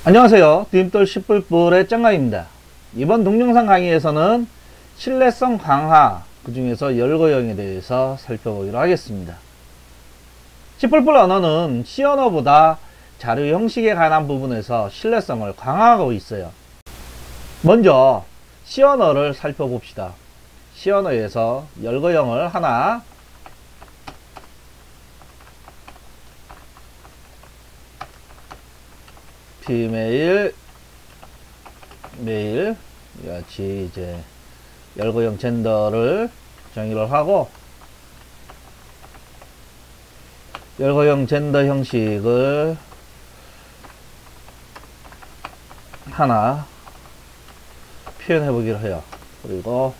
안녕하세요. 디딤돌 10불불의 짱가입니다. 이번 동영상 강의에서는 신뢰성 강화, 그 중에서 열거형에 대해서 살펴보기로 하겠습니다. 10불불 언어는 C 언어보다 자료 형식에 관한 부분에서 신뢰성을 강화하고 있어요. 먼저 C 언어를 살펴봅시다. C 언어에서 열거형을 하나 비메일, 메일 같이 이제 열거형 젠더를 정의를 하고 열거형 젠더 형식을 하나 표현해 보기로 해요. 그리고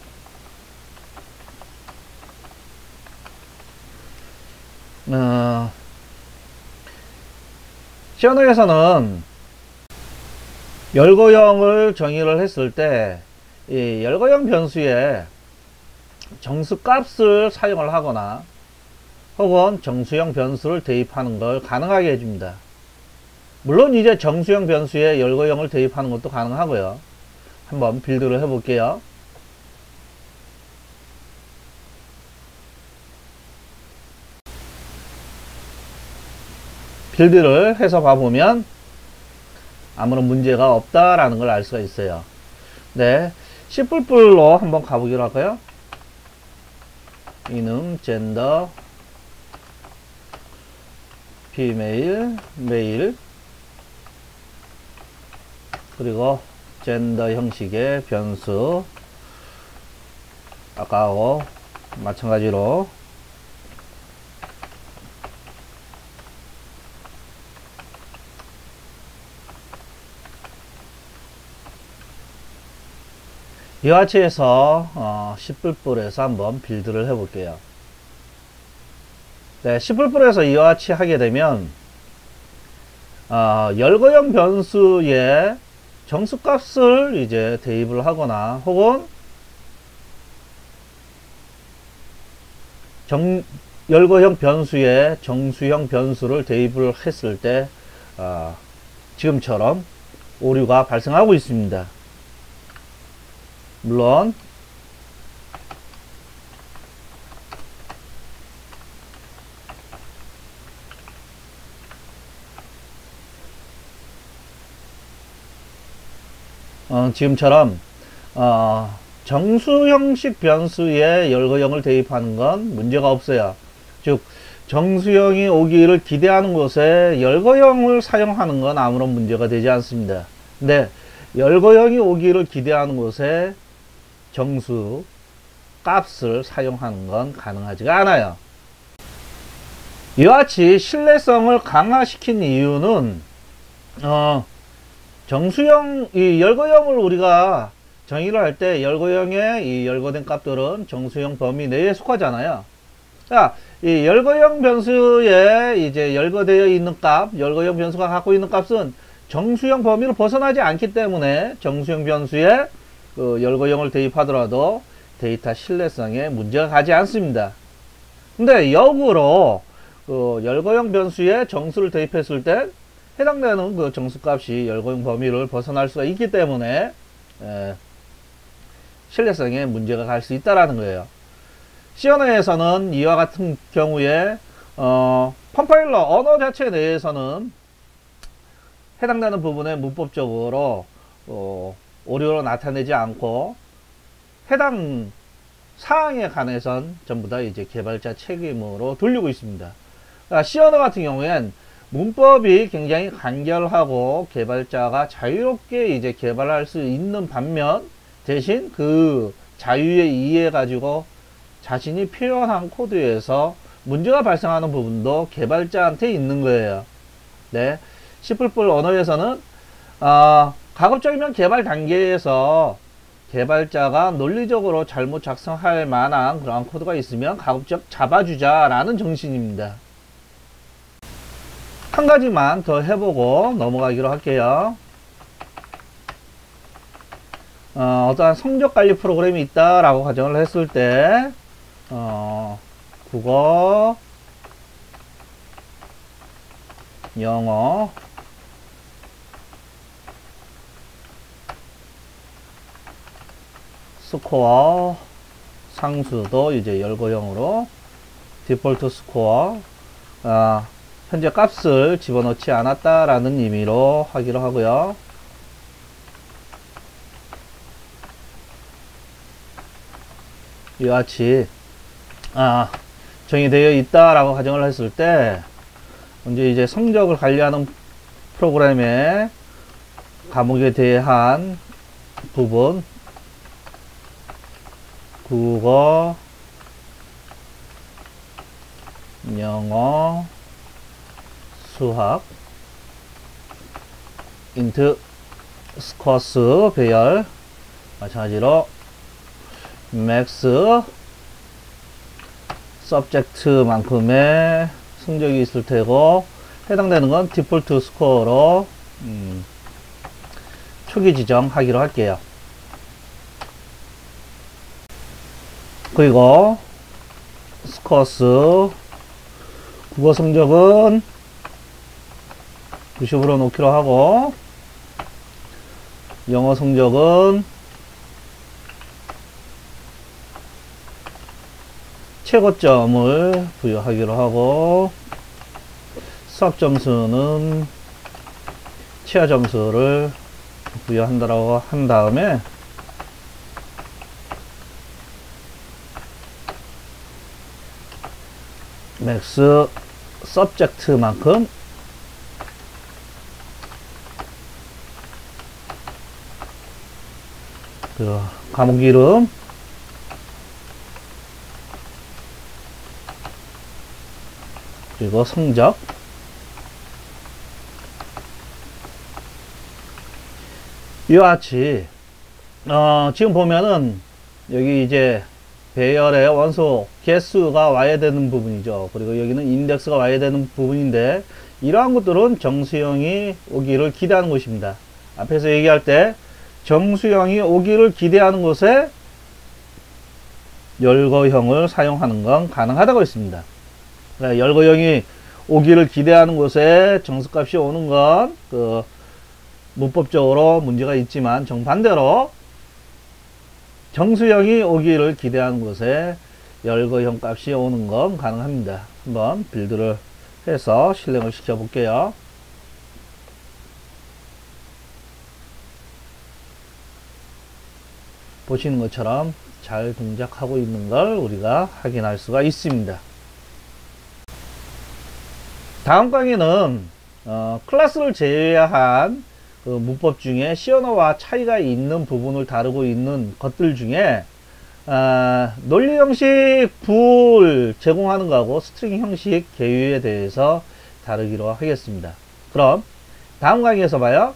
C 언어에서는 열거형을 정의를 했을 때 이 열거형 변수에 정수값을 사용을 하거나 혹은 정수형 변수를 대입하는 걸 가능하게 해줍니다. 물론 이제 정수형 변수에 열거형을 대입하는 것도 가능하고요. 한번 빌드를 해볼게요. 빌드를 해서 봐보면 아무런 문제가 없다라는 걸 알 수가 있어요. 네, C뿔뿔로 한번 가보기로 할까요? 이름, 젠더, 비메일, 메일, 그리고 젠더 형식의 변수, 아까하고 마찬가지로 이와 같이 해서 10불불에서 한번 빌드를 해 볼게요. 네, 10불불에서 이와 같이 하게 되면 열거형 변수에 정수값을 이제 대입을 하거나 혹은 열거형 변수에 정수형 변수를 대입을 했을 때 지금처럼 오류가 발생하고 있습니다. 물론 지금처럼 정수 형식 변수에 열거형을 대입하는 건 문제가 없어요. 즉 정수형이 오기를 기대하는 곳에 열거형을 사용하는 건 아무런 문제가 되지 않습니다. 근데 열거형이 오기를 기대하는 곳에 정수 값을 사용하는 건 가능하지가 않아요. 이와 같이 신뢰성을 강화시킨 이유는 정수형, 이 열거형을 우리가 정의를 할 때 열거형의 이 열거된 값들은 정수형 범위 내에 속하잖아요. 자, 이 열거형 변수에 이제 열거되어 있는 값, 열거형 변수가 갖고 있는 값은 정수형 범위를 벗어나지 않기 때문에 정수형 변수에 열거형을 대입하더라도 데이터 신뢰성에 문제가 가지 않습니다. 근데 역으로 열거형 변수에 정수를 대입했을 때 해당되는 그 정수값이 열거형 범위를 벗어날 수가 있기 때문에 신뢰성에 문제가 갈 수 있다라는 거예요. C 언어에서는 이와 같은 경우에 컴파일러 언어 자체 내에서는 해당되는 부분에 문법적으로 오류로 나타내지 않고 해당 사항에 관해선 전부 다 이제 개발자 책임으로 돌리고 있습니다. 그러니까 C 언어 같은 경우엔 문법이 굉장히 간결하고 개발자가 자유롭게 이제 개발할 수 있는 반면 대신 그 자유에 의해 가지고 자신이 표현한 코드에서 문제가 발생하는 부분도 개발자한테 있는 거예요. 네, C++ 언어에서는 가급적이면 개발 단계에서 개발자가 논리적으로 잘못 작성할 만한 그러한 코드가 있으면 가급적 잡아주자라는 정신입니다. 한 가지만 더 해보고 넘어가기로 할게요. 어떠한 성적관리 프로그램이 있다라고 가정을 했을 때 국어, 영어, 스코어 상수도 이제 열거형으로 디폴트 스코어 현재 값을 집어넣지 않았다라는 의미로 하기로 하고요. 이와 같이 정의되어 있다라고 가정을 했을 때 먼저 이제 성적을 관리하는 프로그램의 과목에 대한 부분 국어, 영어, 수학, 인트, 스쿼스 배열 마찬가지로 맥스 서브젝트만큼의 성적이 있을 테고 해당되는 건 디폴트 스코어로 초기 지정하기로 할게요. 그리고 스코어스 국어 성적은 90으로 놓기로 하고 영어 성적은 최고점을 부여하기로 하고 수학 점수는 최하 점수를 부여한다라고 한 다음에 맥스 서브젝트만큼 그 과목 이름 그리고 성적 이와 같이 지금 보면은 여기 이제 배열의 원소 개수가 와야 되는 부분이죠. 그리고 여기는 인덱스가 와야 되는 부분인데 이러한 것들은 정수형이 오기를 기대하는 것입니다. 앞에서 얘기할 때 정수형이 오기를 기대하는 곳에 열거형을 사용하는 건 가능하다고 했습니다. 그러니까 열거형이 오기를 기대하는 곳에 정수값이 오는 건 문법적으로 문제가 있지만 정반대로 정수형이 오기를 기대하는 곳에 열거형 값이 오는 건 가능합니다. 한번 빌드를 해서 실행을 시켜 볼게요. 보시는 것처럼 잘 동작하고 있는 걸 우리가 확인할 수가 있습니다. 다음 강의는 클래스를 제외한 그 문법 중에 C 언어와 차이가 있는 부분을 다루고 있는 것들 중에 논리 형식 불 제공하는 거하고 스트링 형식 개유에 대해서 다루기로 하겠습니다. 그럼 다음 강의에서 봐요.